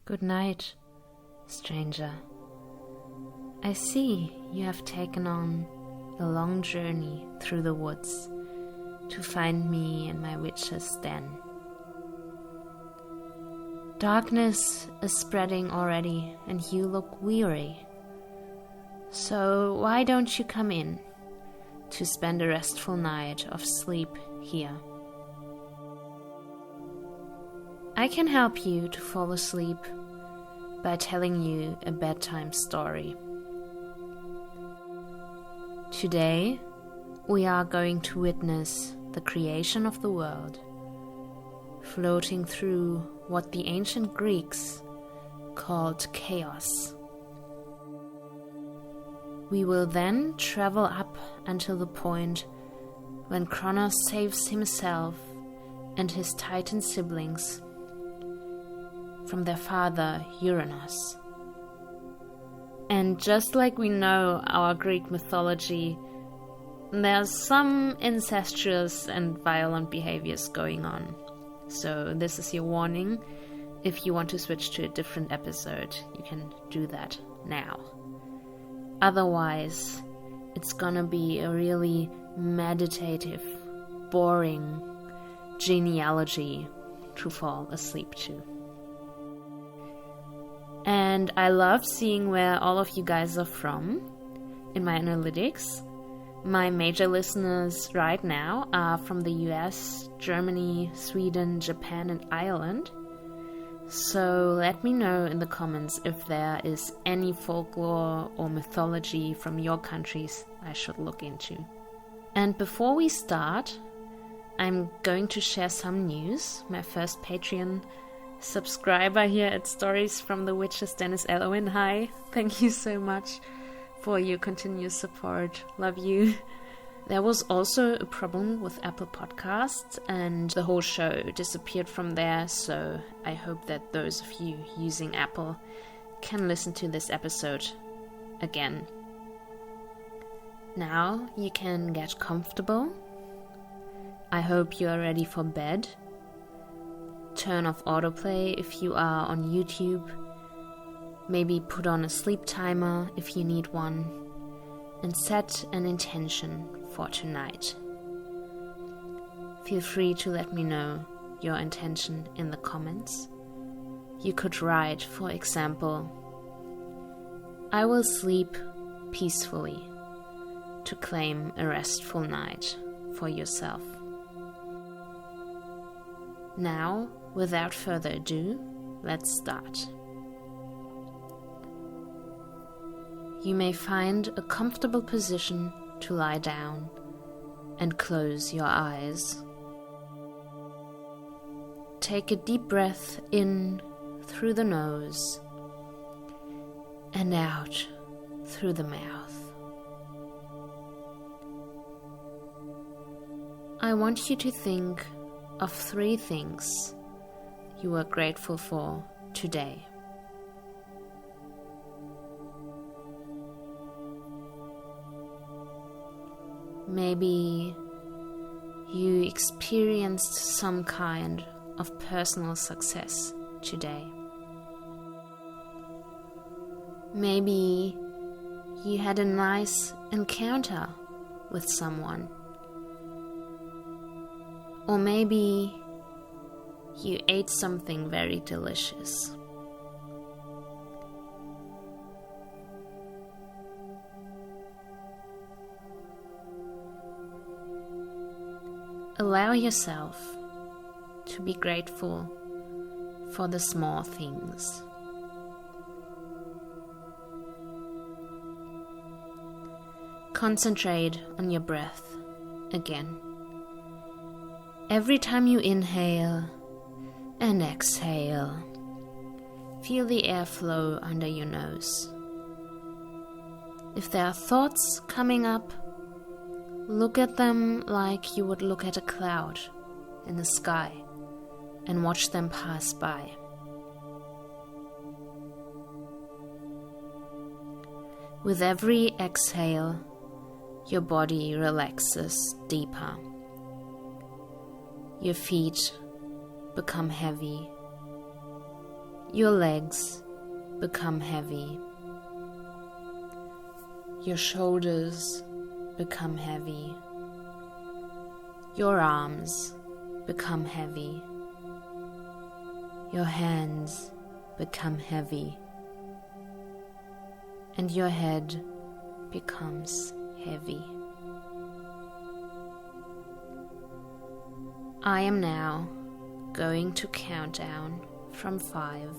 Good night, stranger. I see you have taken on a long journey through the woods to find me and my witch's den. Darkness is spreading already and you look weary. So why don't you come in to spend a restful night of sleep here? I can help you to fall asleep by telling you a bedtime story. Today, we are going to witness the creation of the world, floating through what the ancient Greeks called chaos. We will then travel up until the point when Kronos saves himself and his Titan siblings from their father Uranus. And just like we know our Greek mythology, there's some incestuous and violent behaviors going on. So this is your warning. If you want to switch to a different episode, you can do that now. Otherwise, it's gonna be a really meditative, boring genealogy to fall asleep to. And I love seeing where all of you guys are from in my analytics. My major listeners right now are from the US, Germany, Sweden, Japan, and Ireland. So let me know in the comments if there is any folklore or mythology from your countries I should look into. And before we start, I'm going to share some news. My first Patreon subscriber here at Stories from the Witches, Dennis Elwin. Hi, thank you so much for your continuous support. Love you. There was also a problem with Apple Podcasts and the whole show disappeared from there, so I hope that those of you using Apple can listen to this episode again. Now you can get comfortable. I hope you are ready for bed. Turn off autoplay if you are on YouTube. Maybe put on a sleep timer if you need one. And set an intention for tonight. Feel free to let me know your intention in the comments. You could write, for example, I will sleep peacefully to claim a restful night for yourself. Now, without further ado, let's start. You may find a comfortable position to lie down and close your eyes. Take a deep breath in through the nose and out through the mouth. I want you to think of 3 things you are grateful for today. Maybe you experienced some kind of personal success today. Maybe you had a nice encounter with someone. Or maybe you ate something very delicious. Allow yourself to be grateful for the small things. Concentrate on your breath again. Every time you inhale and exhale, feel the air flow under your nose. If there are thoughts coming up, look at them like you would look at a cloud in the sky and watch them pass by. With every exhale, your body relaxes deeper. Your feet become heavy. Your legs become heavy. Your shoulders become heavy. Your arms become heavy. Your hands become heavy. And your head becomes heavy. I am now going to count down from 5,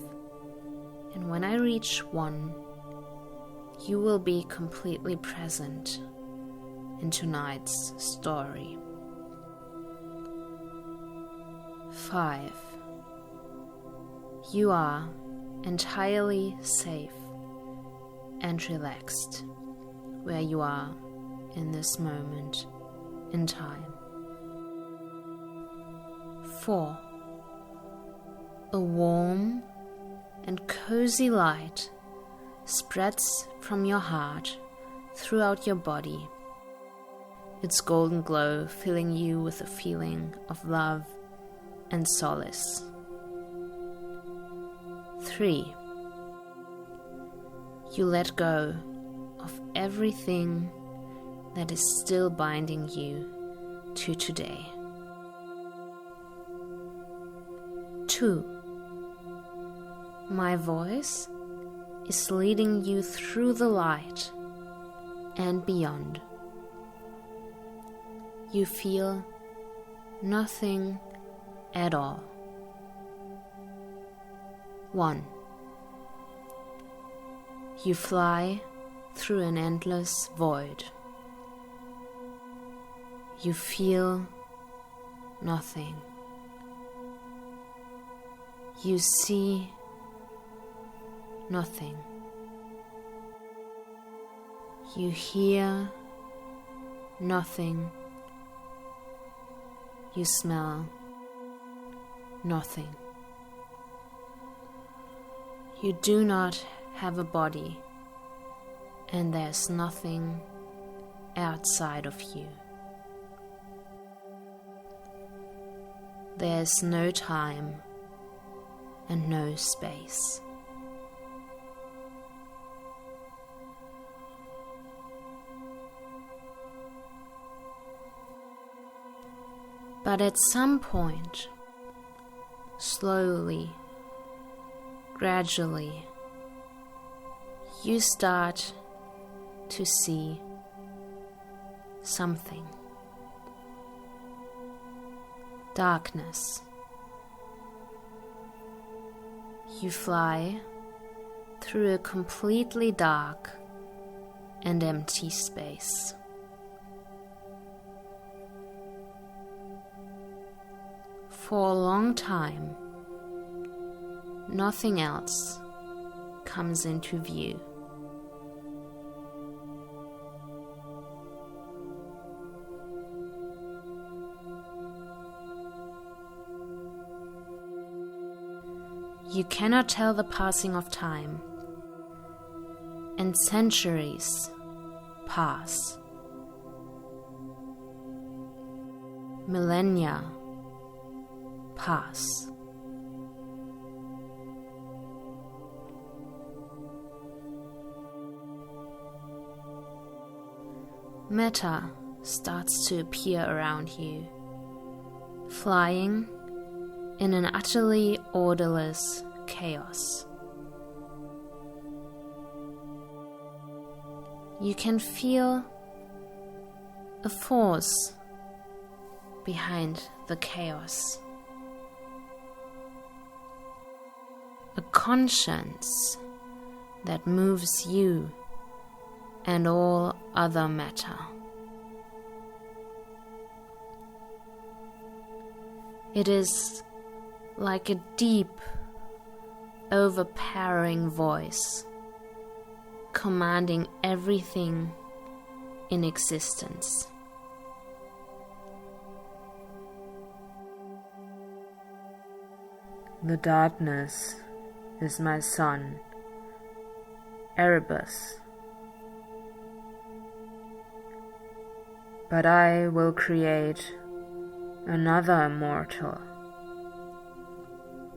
and when I reach 1, you will be completely present in tonight's story. 5. You are entirely safe and relaxed where you are in this moment in time. 4. A warm and cozy light spreads from your heart throughout your body, its golden glow filling you with a feeling of love and solace. 3. You let go of everything that is still binding you to today. 2. My voice is leading you through the light and beyond. You feel nothing at all. 1. You fly through an endless void. You feel nothing. You see nothing. You hear nothing. You smell nothing. You do not have a body, and there's nothing outside of you. There's no time and no space. But at some point, slowly, gradually, you start to see something. Darkness. You fly through a completely dark and empty space. For a long time, nothing else comes into view. You cannot tell the passing of time, and centuries pass. Millennia pass. Matter starts to appear around you, flying in an utterly orderless chaos. You can feel a force behind the chaos, a conscience that moves you and all other matter. It is like a deep, overpowering voice commanding everything in existence. The darkness is my son, Erebus. But I will create another mortal,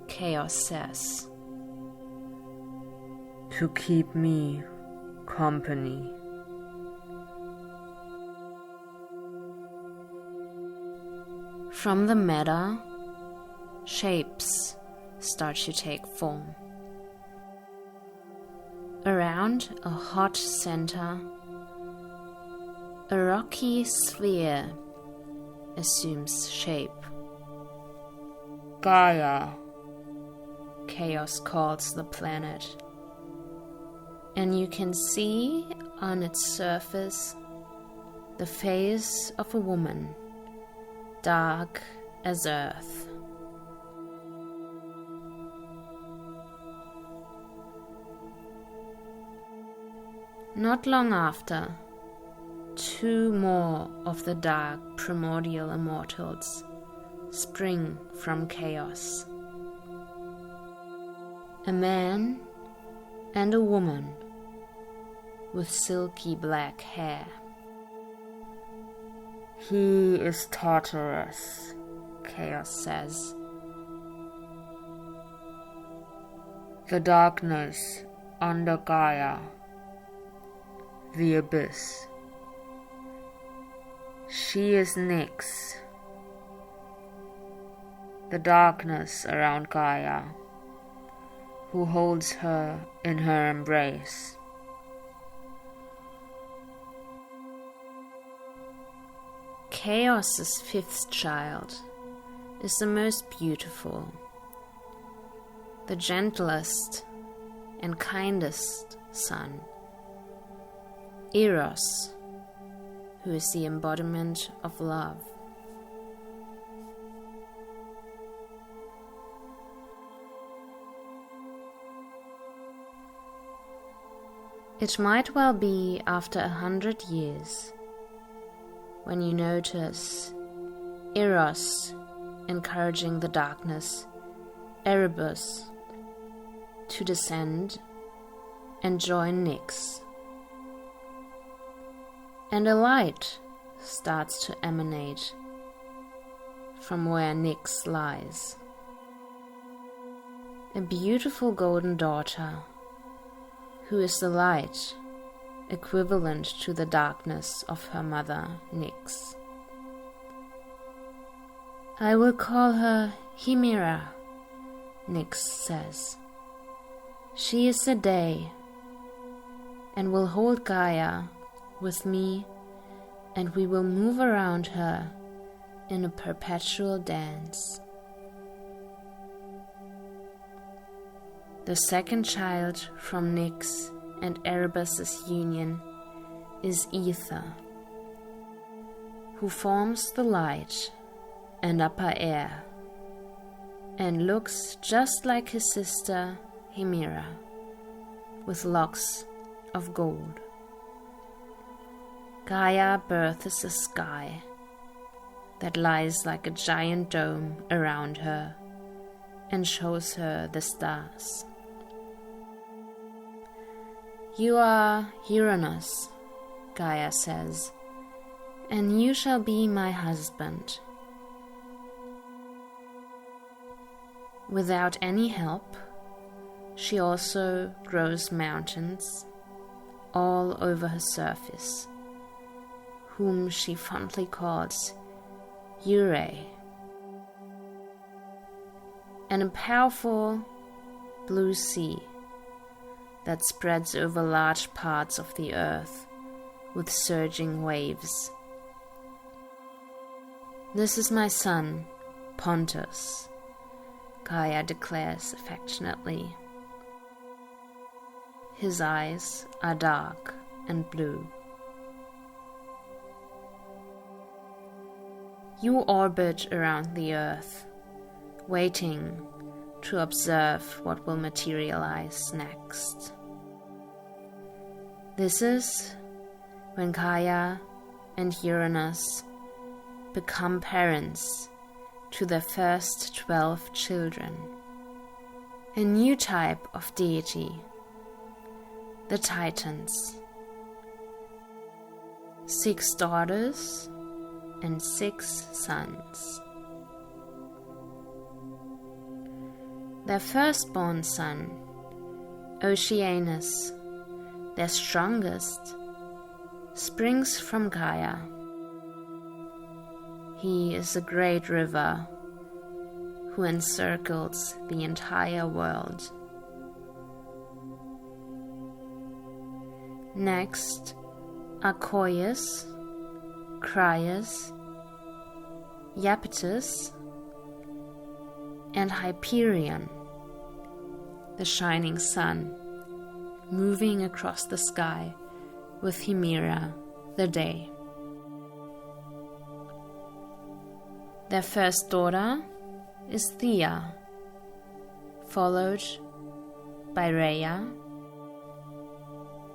Chaos says. to keep me company. From the matter, shapes start to take form. Around a hot center, a rocky sphere assumes shape. Gaia, Chaos calls the planet, and you can see on its surface the face of a woman, dark as earth. Not long after, two more of the dark primordial immortals spring from chaos. A man and a woman with silky black hair. he is Tartarus, Chaos says. the darkness under Gaia, the abyss. She is Nyx, the darkness around Gaia, who holds her in her embrace. Chaos's fifth child is the most beautiful, the gentlest and kindest son, Eros, who is the embodiment of love. It might well be after 100 years when you notice Eros encouraging the darkness, Erebus, to descend and join Nyx. And a light starts to emanate from where Nyx lies. A beautiful golden daughter who is the light equivalent to the darkness of her mother, Nyx. I will call her Hemera, Nyx says. She is the day and will hold Gaia with me, and we will move around her in a perpetual dance. The second child from Nyx and Erebus's union is Ether, who forms the light and upper air, and looks just like his sister Hemera, with locks of gold. Gaia births a sky that lies like a giant dome around her and shows her the stars. You are Uranus, Gaia says, and you shall be my husband. Without any help, she also grows mountains all over her surface, whom she fondly calls Ure, and a powerful blue sea that spreads over large parts of the earth with surging waves. This is my son, Pontus, Gaia declares affectionately. His eyes are dark and blue. You orbit around the earth, waiting to observe what will materialize next. This is when Gaia and Uranus become parents to their first 12 children, a new type of deity, the Titans. 6 daughters and 6 sons. Their firstborn son, Oceanus, their strongest, springs from Gaia. He is a great river who encircles the entire world. Next are Coeus, Crius, Iapetus, and Hyperion, the shining sun, moving across the sky with Hemera, the day. Their first daughter is Thea, followed by Rhea,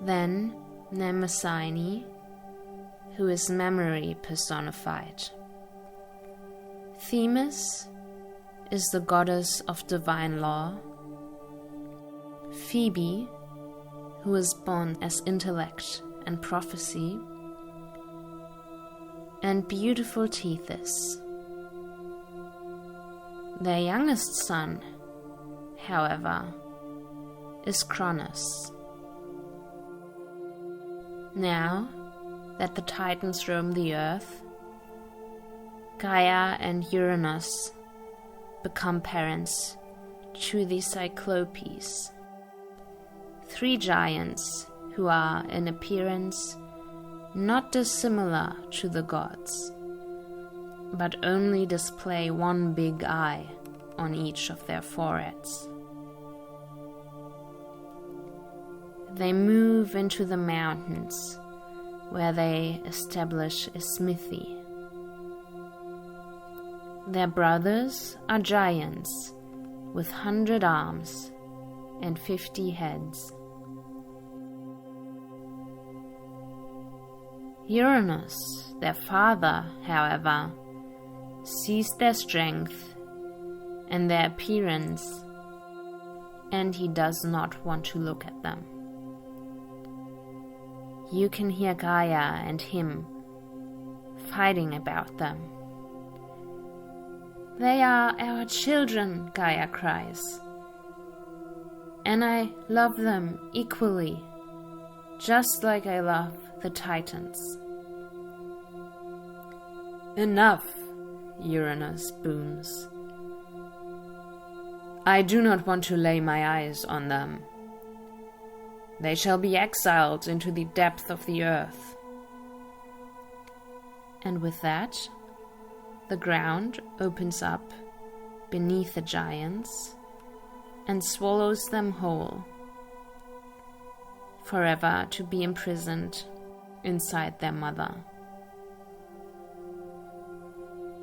then Mnemosyne, who is memory personified. Themis is the goddess of divine law. Phoebe, who is born as intellect and prophecy. And beautiful Tethys. Their youngest son, however, is Cronus. Now that the Titans roam the earth, Gaia and Uranus become parents to the Cyclopes, 3 giants who are in appearance not dissimilar to the gods, but only display one big eye on each of their foreheads. They move into the mountains, where they establish a smithy. Their brothers are giants with 100 arms and 50 heads. Uranus, their father, however, sees their strength and their appearance, and he does not want to look at them. You can hear Gaia and him fighting about them. "They are our children," Gaia cries, "and I love them equally, just like I love the Titans." "Enough," Uranus booms. "I do not want to lay my eyes on them. They shall be exiled into the depth of the earth." And with that, the ground opens up beneath the giants and swallows them whole, forever to be imprisoned inside their mother.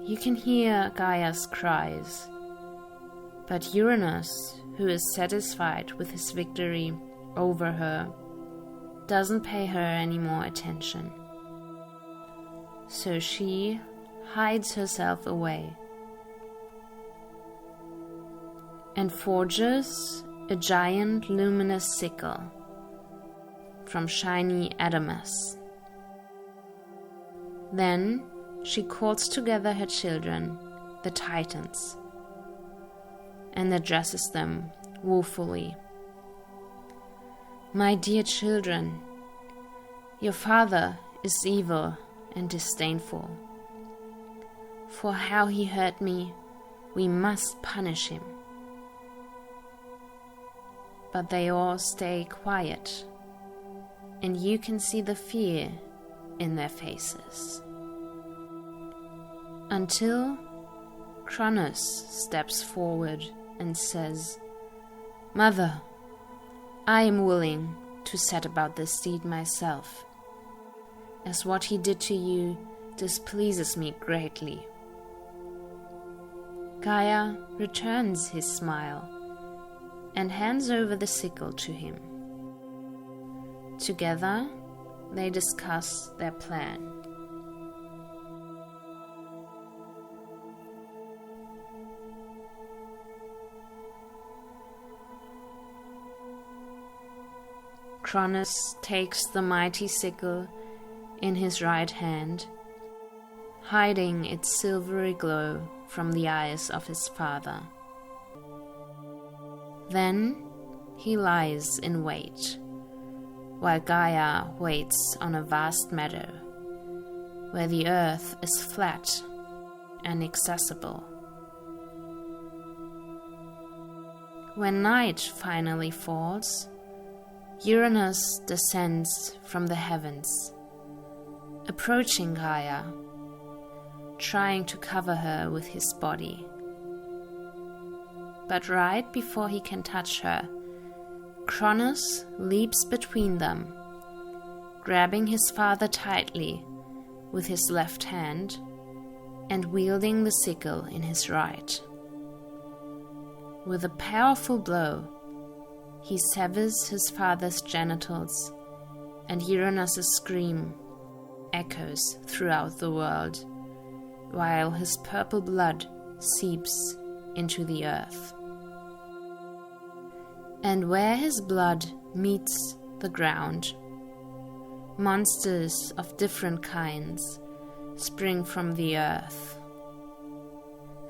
You can hear Gaia's cries, but Uranus, who is satisfied with his victory over her, doesn't pay her any more attention. So she hides herself away and forges a giant luminous sickle from shiny adamas. Then she calls together her children, the Titans, and addresses them woefully. "My dear children, your father is evil and disdainful. For how he hurt me, we must punish him." But they all stay quiet, and you can see the fear in their faces. Until Cronus steps forward and says, "Mother, I am willing to set about this deed myself, as what he did to you displeases me greatly." Gaia returns his smile and hands over the sickle to him. Together, they discuss their plan. Cronus takes the mighty sickle in his right hand, hiding its silvery glow from the eyes of his father. Then he lies in wait, while Gaia waits on a vast meadow, where the earth is flat and accessible. When night finally falls, Uranus descends from the heavens, approaching Gaia, trying to cover her with his body. But right before he can touch her, Cronus leaps between them, grabbing his father tightly with his left hand and wielding the sickle in his right. With a powerful blow, he severs his father's genitals, and Uranus's scream echoes throughout the world, while his purple blood seeps into the earth. And where his blood meets the ground, monsters of different kinds spring from the earth.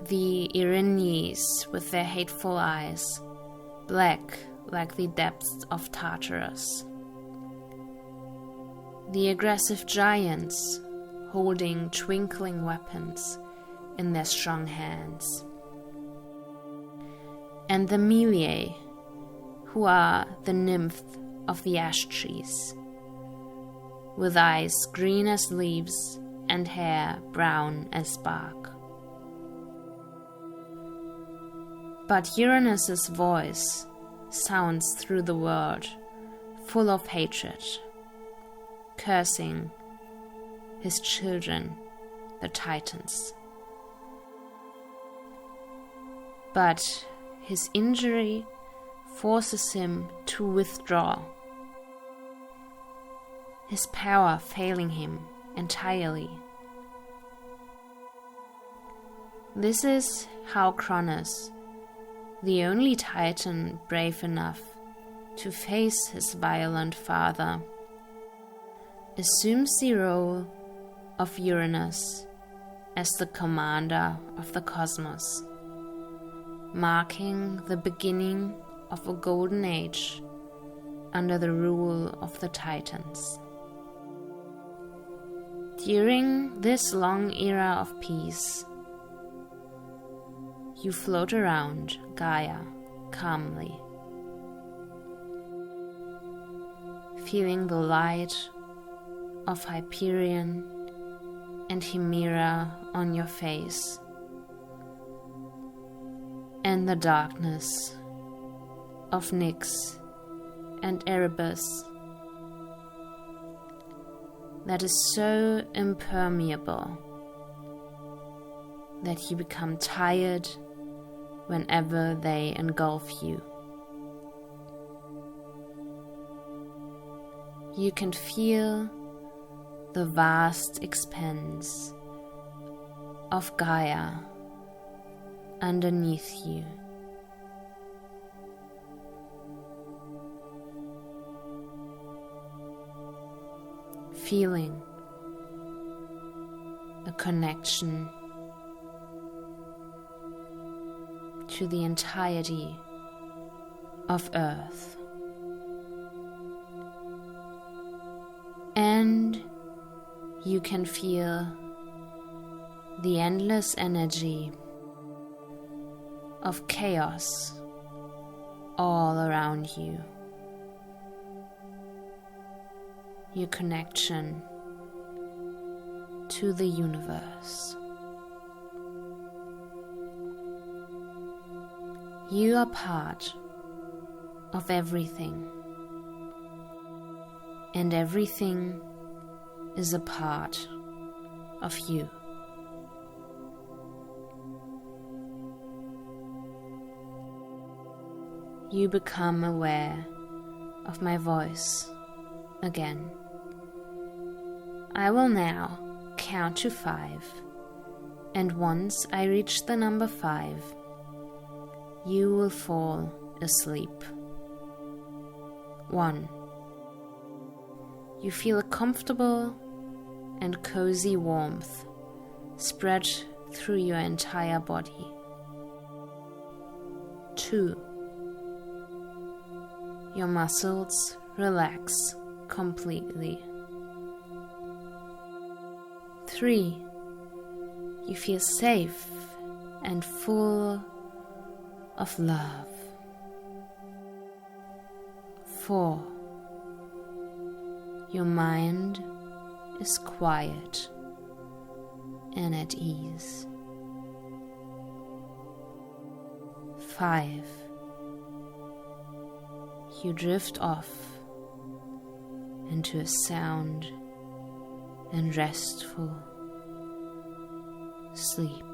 The Erinyes with their hateful eyes, black like the depths of Tartarus. The aggressive giants holding twinkling weapons in their strong hands. And the Meliae, who are the nymph of the ash trees, with eyes green as leaves and hair brown as bark. But Uranus's voice sounds through the world, full of hatred, cursing his children, the Titans. But his injury forces him to withdraw, his power failing him entirely. This is how Cronus, the only Titan brave enough to face his violent father, assumes the role of Uranus as the commander of the cosmos, marking the beginning of a golden age under the rule of the Titans. During this long era of peace, you float around Gaia calmly, feeling the light of Hyperion and Hemera on your face, and the darkness of Nyx and Erebus that is so impermeable that you become tired whenever they engulf you. You can feel the vast expanse of Gaia underneath you. Feeling a connection to the entirety of Earth. And you can feel the endless energy of chaos all around you. Your connection to the universe. You are part of everything, and everything is a part of you. You become aware of my voice again. I will now count to 5, and once I reach the number 5, you will fall asleep. 1. You feel a comfortable and cozy warmth spread through your entire body. 2. Your muscles relax completely. 3. You feel safe and full of love. 4. Your mind is quiet and at ease. 5. You drift off into a sound and restful sleep.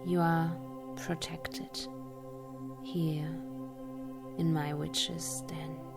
You are protected here in my witch's den.